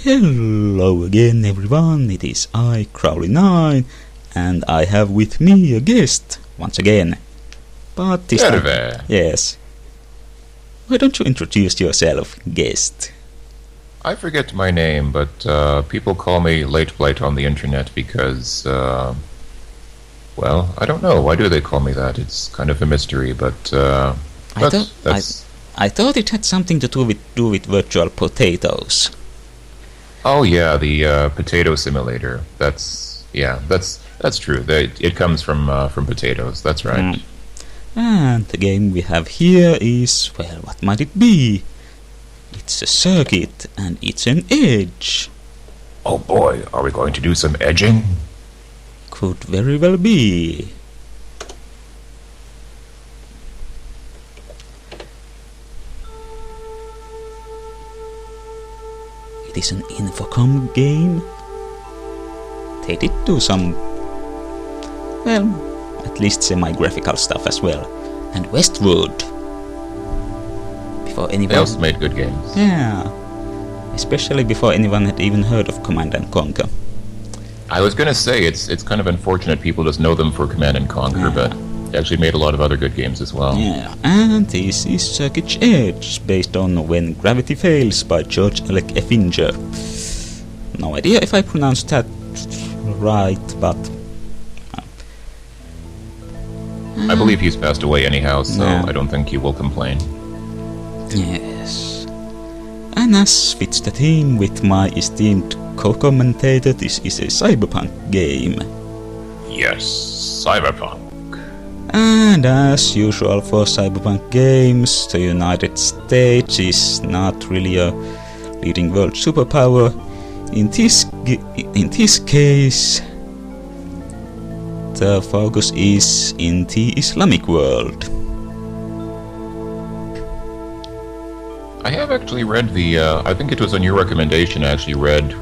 Hello again everyone, it is I, Crowley9, and I have with me a guest, once again. But this time, yes. Why don't you introduce yourself, guest? I forget my name, but people call me LateBlt on the internet because, well, I don't know. Why do they call me that? It's kind of a mystery, but I thought it had something to do with virtual potatoes. Oh yeah, the potato simulator. That's true. It comes from potatoes. That's right. And the game we have here is, well, what might it be? It's a circuit, and it's an edge. Oh boy, are we going to do some edging? Could very well be. It is an Infocom game. They did do some, well, at least semi-graphical stuff as well. And Westwood. Before anyone... They also made good games. Yeah. Especially before anyone had even heard of Command & Conquer. I was going to say, it's kind of unfortunate people just know them for Command & Conquer, but they actually made a lot of other good games as well. Yeah, and this is Circuit Edge, based on When Gravity Fails by George Alec Effinger. No idea if I pronounced that right, but... I believe he's passed away anyhow, so I don't think he will complain. Yes. And as fits the theme with my esteemed co-commentator, this is a cyberpunk game. Yes, cyberpunk. And as usual for cyberpunk games, the United States is not really a leading world superpower. In this case, the focus is in the Islamic world. I have actually read I think it was on your recommendation, I actually read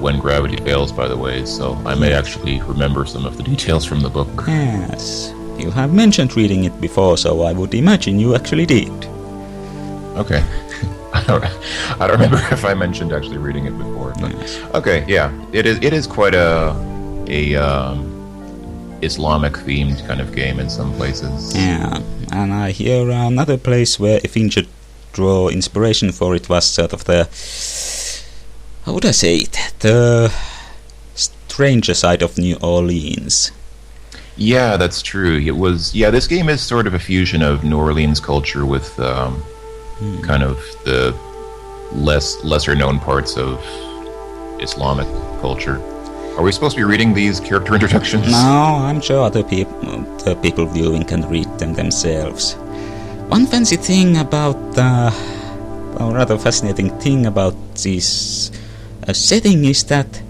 When Gravity Fails, by the way, so I may actually remember some of the details from the book. Yes, you have mentioned reading it before, so I would imagine you actually did. Okay. I don't remember if I mentioned actually reading it before, but okay, yeah, it is quite a Islamic themed kind of game in some places. Yeah, and I hear another place where Effinger draw inspiration for it was sort of the, how would I say it, the stranger side of New Orleans. Yeah, that's true. It was, this game is sort of a fusion of New Orleans culture with kind of the lesser known parts of Islamic culture. Are we supposed to be reading these character introductions? No, I'm sure other people viewing can read them themselves. One fancy thing about, or rather fascinating thing about this setting is that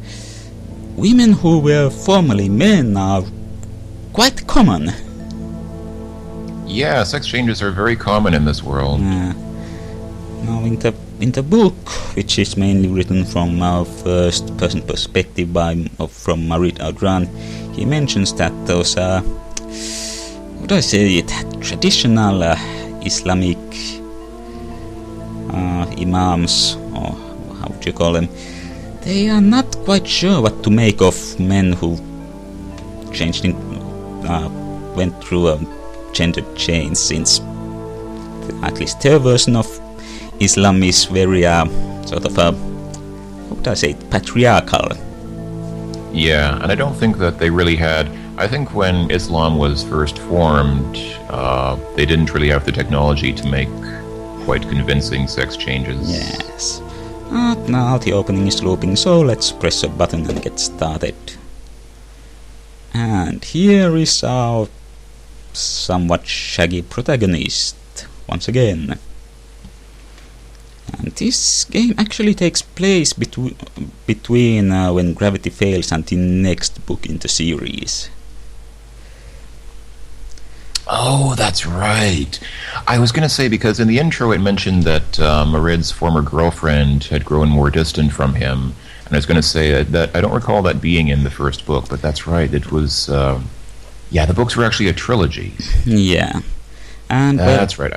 women who were formerly men are quite common. Yeah, sex changes are very common in this world. Now, in the book, which is mainly written from our first-person perspective from Marit Audran, he mentions that those what do I say it, traditional Islamic imams, or how would you call them, they are not quite sure what to make of men who went through a gender change, since at least their version of Islam is very sort of how would I say it, patriarchal. Yeah, and I don't think that they really had. I think when Islam was first formed, they didn't really have the technology to make quite convincing sex changes. Yes. But now the opening is looping, so let's press a button and get started. And here is our somewhat shaggy protagonist, once again. And this game actually takes place between When Gravity Fails and the next book in the series. Oh, that's right. I was going to say, because in the intro it mentioned that Marid's former girlfriend had grown more distant from him, and I was going to say that I don't recall that being in the first book, but that's right. It was, the books were actually a trilogy. Yeah. And that's right.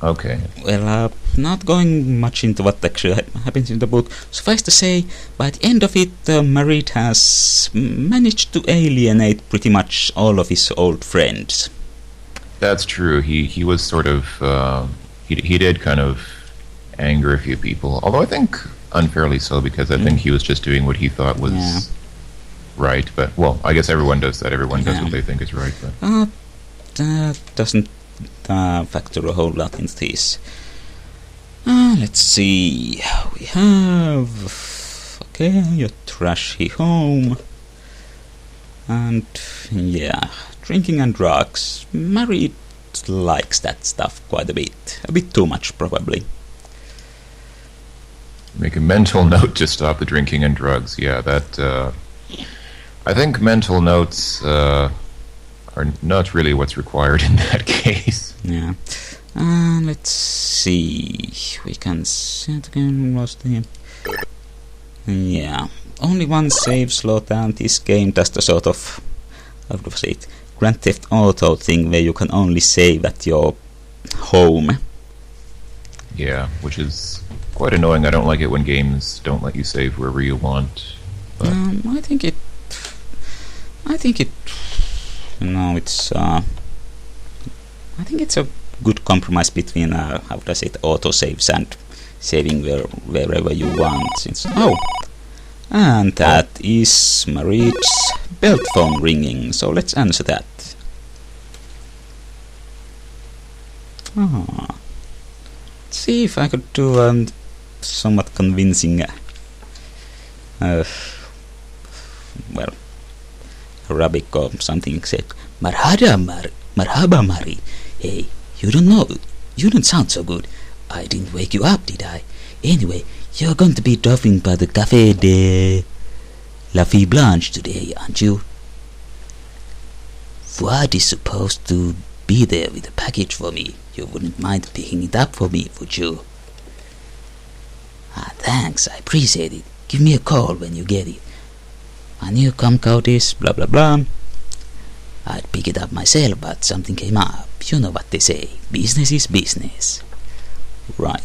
Okay. Well, not going much into what actually happens in the book. Suffice to say, by the end of it, Marit has managed to alienate pretty much all of his old friends. That's true. He was sort of he did kind of anger a few people, although I think unfairly so, because I think he was just doing what he thought was right. But well, I guess everyone does that. Everyone does what they think is right. But that doesn't factor a whole lot into this. Let's see. We have a trashy home, and drinking and drugs. Marit likes that stuff quite a bit too much probably. Make a mental note to stop the drinking and drugs. Yeah, that I think mental notes are not really what's required in that case. Yeah. Let's see. We can set again. Yeah. Only one save slot, and this game does the sort of, how do I say it, Grand Theft Auto thing where you can only save at your home. Yeah, which is quite annoying. I don't like it when games don't let you save wherever you want. But I think it. No, it's. I think it's a good compromise between how do I say it, auto saves and saving wherever you want. And that is Marit's belt phone ringing. So let's answer that. Let's see if I could do a somewhat convincing. Arabic or something said, Marhaba Mari. Hey, you don't sound so good. I didn't wake you up, did I? Anyway, you're going to be dropping by the Café de La Fille Blanche today, aren't you? Fuad is supposed to be there with a package for me. You wouldn't mind picking it up for me, would you? Thanks, I appreciate it. Give me a call when you get it. My new comcode is blah blah blah. I'd pick it up myself, but something came up. You know what they say. Business is business. Right.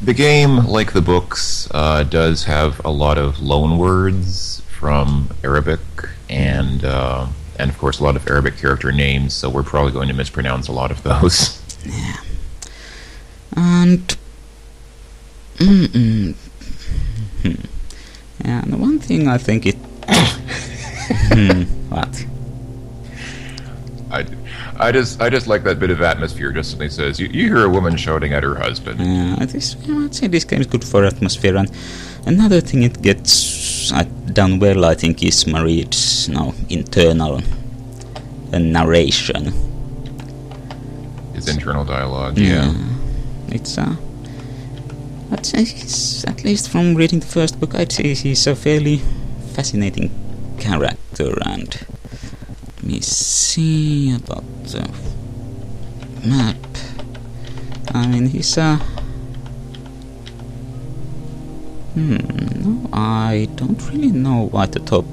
The game, like the books, does have a lot of loan words from Arabic and of course a lot of Arabic character names, so we're probably going to mispronounce a lot of those. Yeah. And yeah, the one thing I think it what? I just like that bit of atmosphere. Just something says you hear a woman shouting at her husband. I'd say this game is good for atmosphere, and another thing it gets done well, I think, is Marit's internal narration. His internal dialogue, yeah. It's I'd say he's, at least from reading the first book, I'd say he's a fairly fascinating character. And let me see about the map. I mean, he's no, I don't really know why the top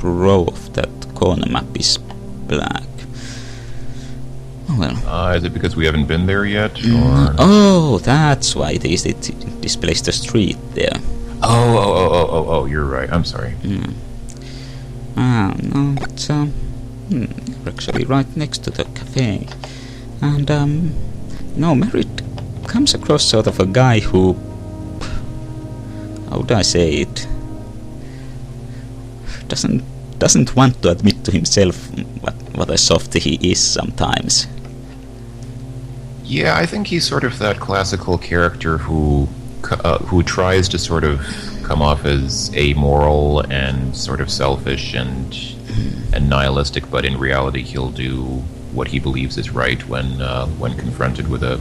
row of that corner map is black. Oh well. Is it because we haven't been there yet? Or? Oh, that's why it is. It displays the street there. Oh, you're right. I'm sorry. No, it's we're actually right next to the cafe. And no, Marit comes across sort of a guy who, how would I say it, doesn't want to admit to himself what a softy he is sometimes. Yeah, I think he's sort of that classical character who tries to sort of come off as amoral and sort of selfish and nihilistic, but in reality he'll do what he believes is right when confronted with a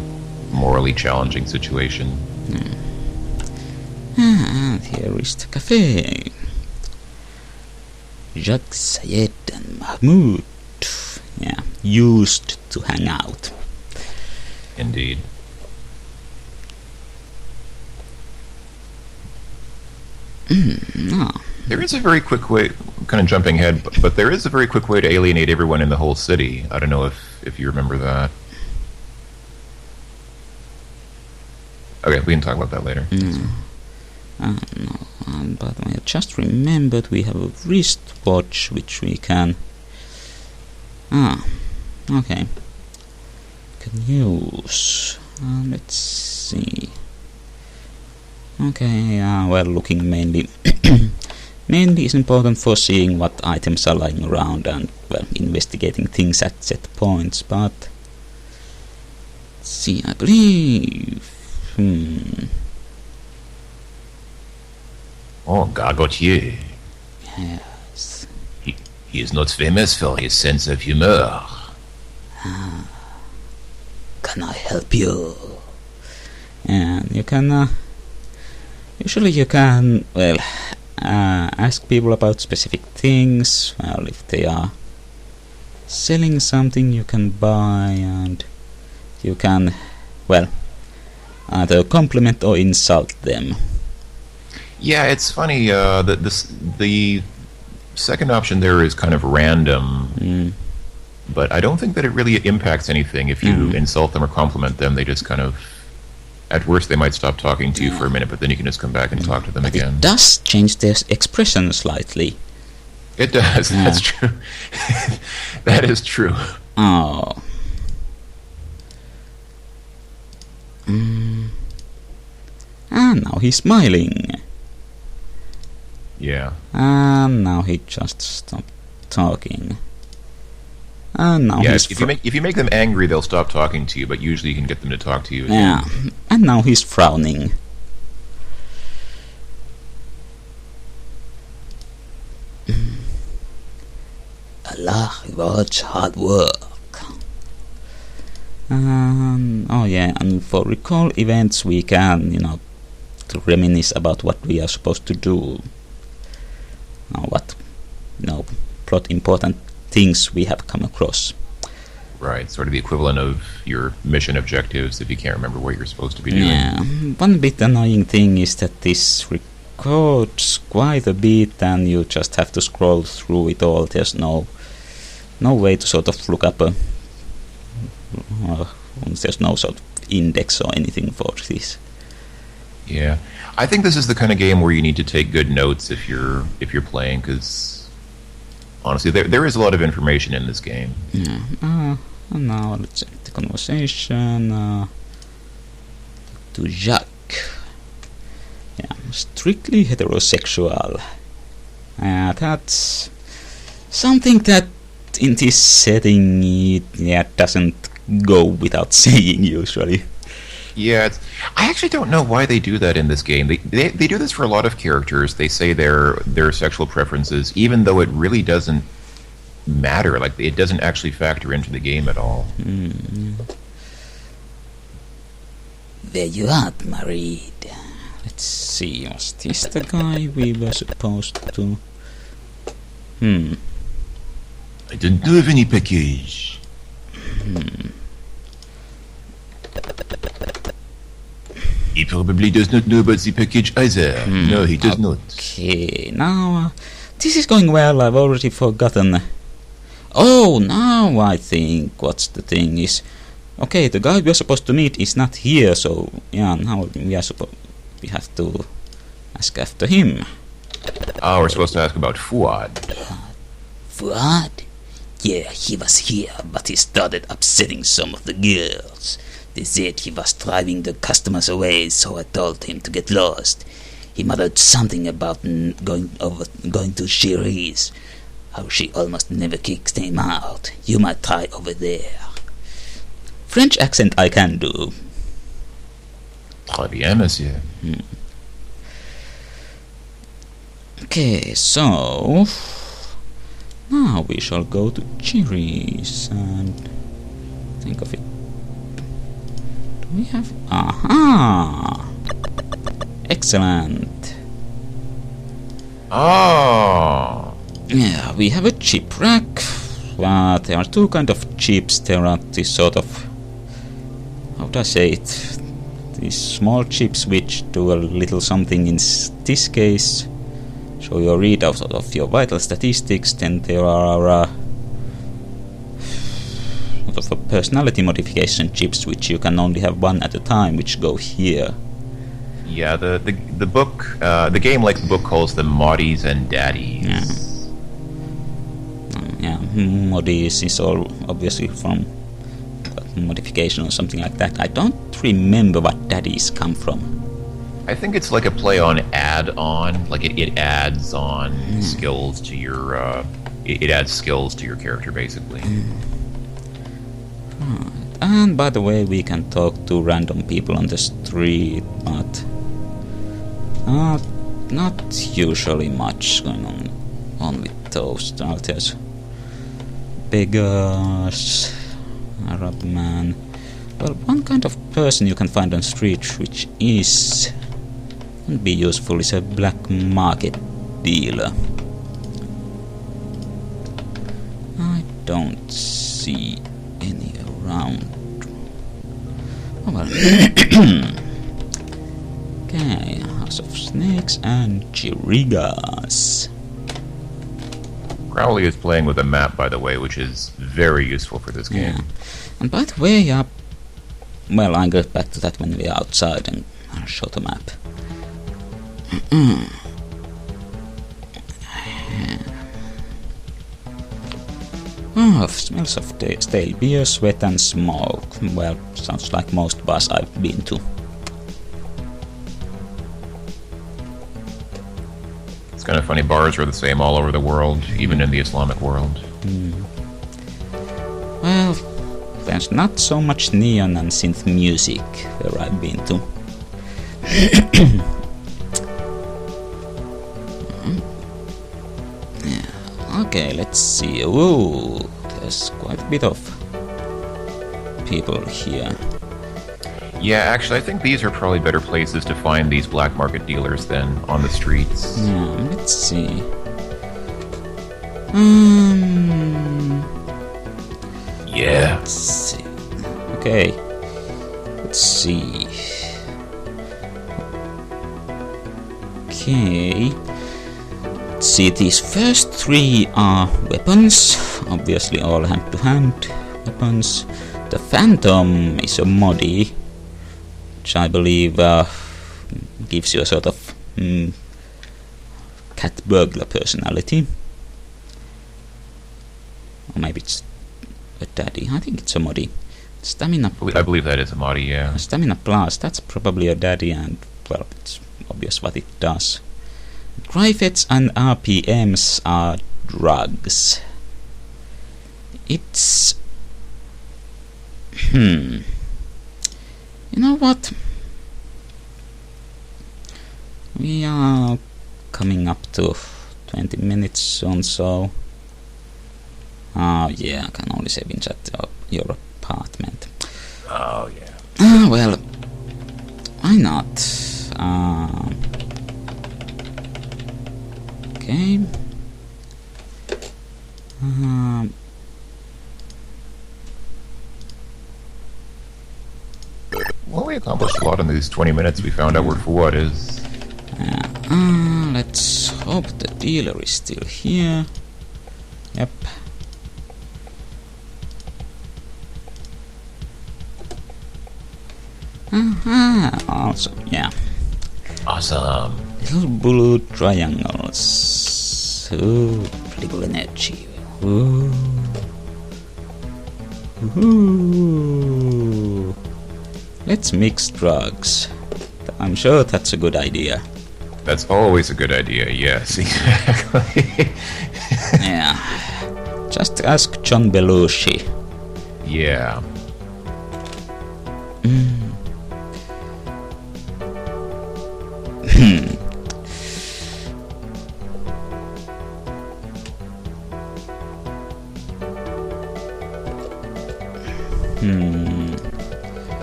morally challenging situation. And here is the cafe. Jacques, Sayed and Mahmoud, used to hang out. Indeed. There is a very quick way, kind of jumping ahead, but there is a very quick way to alienate everyone in the whole city. I don't know if you remember that. Okay, we can talk about that later. No, but I just remembered we have a wristwatch which we can... okay. Can use... let's see... Okay, well, looking mainly... mainly is important for seeing what items are lying around and, well, investigating things at set points, but... Let's see, I believe... Oh, Gargotier. Yes. He is not famous for his sense of humor. Can I help you? And you can... usually you can, well... ask people about specific things. Well, if they are selling something you can buy, and you can, well, either compliment or insult them. Yeah, it's funny. The second option there is kind of random, but I don't think that it really impacts anything. If you insult them or compliment them, they just kind of... At worst, they might stop talking to you for a minute, but then you can just come back and talk to them again. It does change their expression slightly. It does. Yeah. That's true. That is true. Oh. And now he's smiling. Yeah. And now he just stopped talking. And now he's if you make them angry, they'll stop talking to you, but usually you can get them to talk to you again. Yeah, and now he's frowning. Allah rewards hard work. Oh yeah, and for recall events we can, to reminisce about what we are supposed to do. Plot important things we have come across. Right, sort of the equivalent of your mission objectives if you can't remember what you're supposed to be doing. Yeah, one bit annoying thing is that this records quite a bit and you just have to scroll through it all. There's no way to sort of look up there's no sort of index or anything for this. Yeah, I think this is the kind of game where you need to take good notes if you're playing, because honestly, there is a lot of information in this game. Yeah. And now let's check the conversation. To Jacques. Yeah, strictly heterosexual. That's something that in this setting it doesn't go without saying usually. Yeah, I actually don't know why they do that in this game. They do this for a lot of characters. They say their sexual preferences, even though it really doesn't matter. Like, it doesn't actually factor into the game at all. Where you at, married? Let's see, was this the guy we were supposed to... I don't have any package. He probably does not know about the package either. No, he does not. Okay, now this is going well. I've already forgotten. Oh, now I think what's the thing is... Okay, the guy we're supposed to meet is not here, so yeah, now we have to ask after him. Oh, we're supposed to ask about Fuad. Fuad? Yeah, he was here, but he started upsetting some of the girls. They said he was driving the customers away, so I told him to get lost. He muttered something about going to Cherise. How she almost never kicks him out. You might try over there. French accent I can do. Très bien, monsieur. Okay, so... Now we shall go to Cherise and think of it. Do we have... Aha! Excellent. Oh! Yeah, we have a chip rack. There are two kind of chips. There are this sort of... How do I say it? These small chips which do a little something in this case. show your readout of your vital statistics. Then there are sort of a personality modification chips, which you can only have one at a time, which go here. Yeah, the book, the game, like the book, calls them moddies and daddies. Yeah, moddies is all obviously from modification or something like that. I don't remember what daddies come from. I think it's like a play on add-on, like it adds on skills to your, it adds skills to your character, basically. Right. And by the way, we can talk to random people on the street, but not usually much going on with those. There's beggars, Arab man. Well, one kind of person you can find on the street which can be useful is a black market dealer. I don't see any around. Oh well. Okay, House of Snakes and Chirigas. Crowley is playing with a map, by the way, which is very useful for this game. Yeah. And by the way, well, I'll get back to that when we're outside and I'll show the map. Oh, smells of stale beer, sweat and smoke. Well, sounds like most bars I've been to. It's kind of funny, bars are the same all over the world, even in the Islamic world. Well, there's not so much neon and synth music where I've been to. Okay, let's see. Ooh, there's quite a bit of people here. Yeah, actually, I think these are probably better places to find these black market dealers than on the streets. Yeah, let's see. Yeah. Let's see. Okay. Let's see. Okay. Let's see, these first three are weapons. Obviously all hand-to-hand weapons. The Phantom is a moddy, which I believe gives you a sort of cat burglar personality. Or maybe it's a daddy. I think it's a moddy. Stamina. I believe that is a moddy, yeah. Stamina plus. That's probably a daddy, and well, it's obvious what it does. Gryphets and RPMs are drugs. It's you know what? We are coming up to 20 minutes soon, so oh yeah, I can only save in chat your apartment. Oh yeah. Well, why not? Okay. Well, we accomplished a lot in these 20 minutes. We found out where for what is. Let's hope the dealer is still here. Yep. Also, yeah. Awesome. Little blue triangles. Ooh, little energy. Ooh. Ooh. Let's mix drugs. I'm sure that's a good idea. That's always a good idea, yes, exactly. Yeah. Just ask John Belushi. Yeah.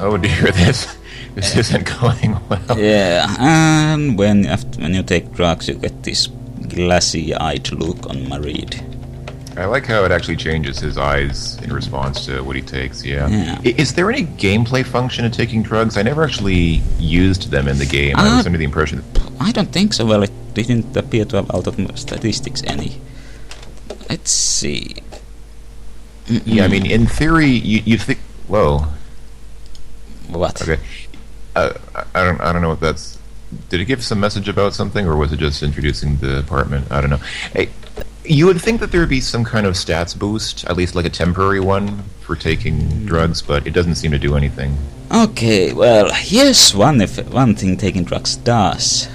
Oh dear, this isn't going well. Yeah, and when you take drugs, you get this glassy-eyed look on Marid. I like how it actually changes his eyes in response to what he takes, yeah. Is there any gameplay function of taking drugs? I never actually used them in the game. I was under the impression that... I don't think so. Well, it didn't appear to have out of statistics any. Let's see. Yeah, I mean, in theory, you think. Whoa. What? Okay. I don't know what that's. Did it give some message about something, or was it just introducing the apartment? I don't know. Hey, you would think that there would be some kind of stats boost, at least like a temporary one, for taking drugs, but it doesn't seem to do anything. Okay, well, here's one thing taking drugs does.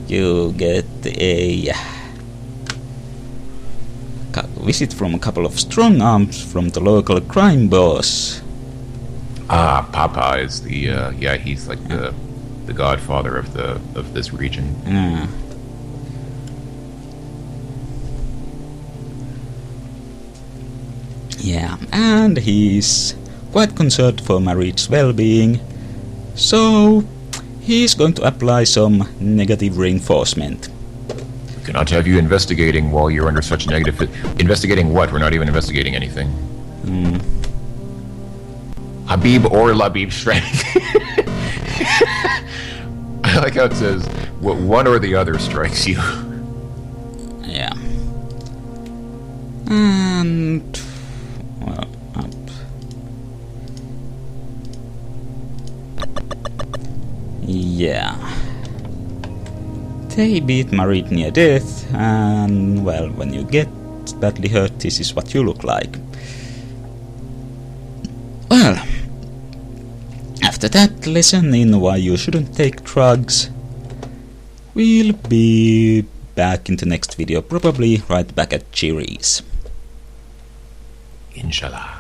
You get a visit from a couple of strong arms from the local crime boss. Ah, Papa is the he's like the godfather of this region. Yeah, and he's quite concerned for Marit's well-being, so he's going to apply some negative reinforcement. Cannot have you investigating while you're under such negative... Investigating what? We're not even investigating anything. Habib or Labib strike. I like how it says, what one or the other strikes you. Yeah. And... well, up. Yeah. They beat Marit near death, and, well, when you get badly hurt, this is what you look like. Well, after that lesson in why you shouldn't take drugs, we'll be back in the next video, probably right back at Chiri's. Inshallah.